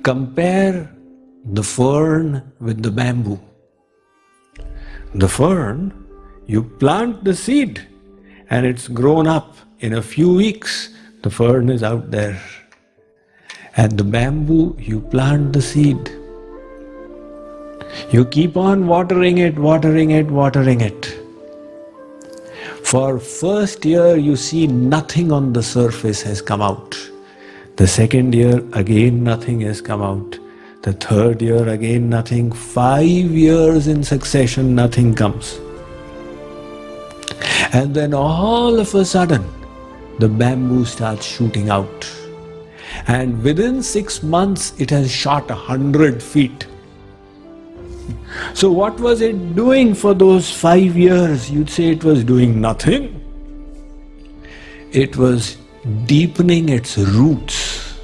Compare the fern with the bamboo. The fern, you plant the seed and it's grown up. In a few weeks, the fern is out there. And the bamboo, you plant the seed. You keep on watering it, watering it, watering it. For first year, you see nothing on the surface has come out. The second year, again nothing has come out. The third year, again nothing. 5 years in succession, nothing comes. And then all of a sudden, the bamboo starts shooting out. And within 6 months, it has shot 100 feet. So what was it doing for those 5 years? You'd say it was doing nothing. It was deepening its roots.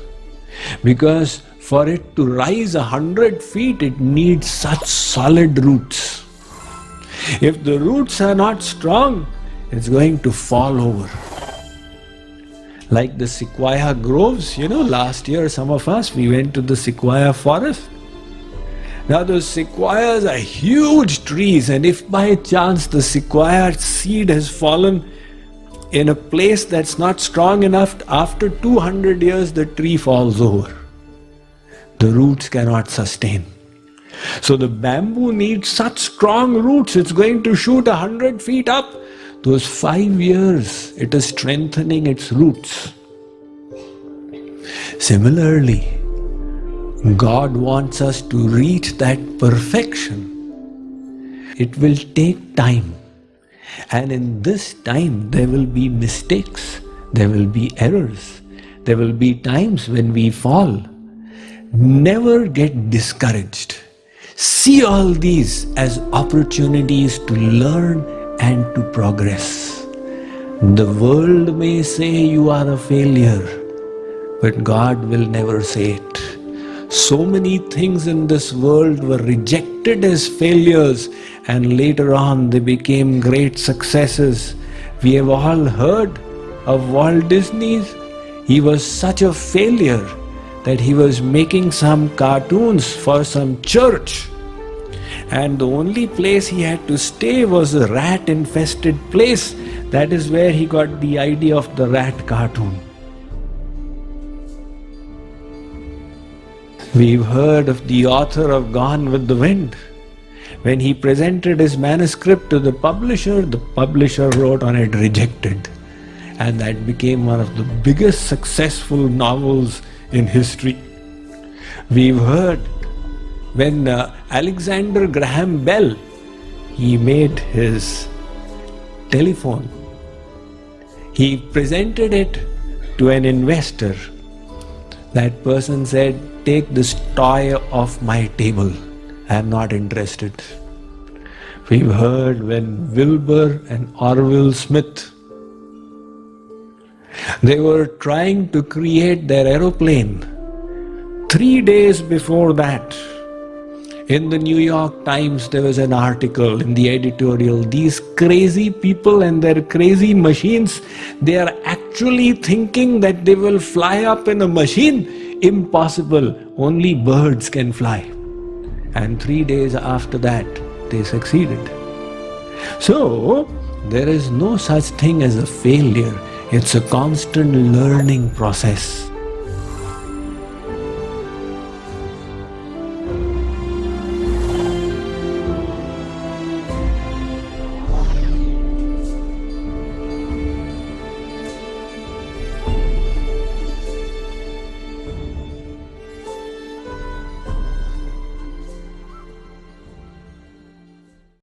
Because for it to rise 100 feet, it needs such solid roots. If the roots are not strong, it's going to fall over. Like the sequoia groves, last year some of us, we went to the sequoia forest. Now those sequoias are huge trees, and if by chance the sequoia seed has fallen in a place that's not strong enough, after 200 years the tree falls over. The roots cannot sustain. So the bamboo needs such strong roots, it's going to shoot 100 feet up. Those 5 years, it is strengthening its roots. Similarly, God wants us to reach that perfection. It will take time. And in this time, there will be mistakes, there will be errors, there will be times when we fall. Never get discouraged. See all these as opportunities to learn and to progress. The world may say you are a failure, but God will never say it. So many things in this world were rejected as failures, and later on they became great successes. We have all heard of Walt Disney. He was such a failure that he was making some cartoons for some church. And the only place he had to stay was a rat-infested place. That is where he got the idea of the rat cartoon. We've heard of the author of Gone with the Wind. When he presented his manuscript to the publisher wrote on it rejected. And that became one of the biggest successful novels in history. We've heard when Alexander Graham Bell, he made his telephone. He presented it to an investor. That person said, "Take this toy off my table. I am not interested." We've heard when Wilbur and Orville Smith, they were trying to create their aeroplane. 3 days before that, in the New York Times, there was an article in the editorial, these crazy people and their crazy machines, they are actually thinking that they will fly up in a machine. Impossible, only birds can fly. And 3 days after that, they succeeded. So, there is no such thing as a failure. It's a constant learning process.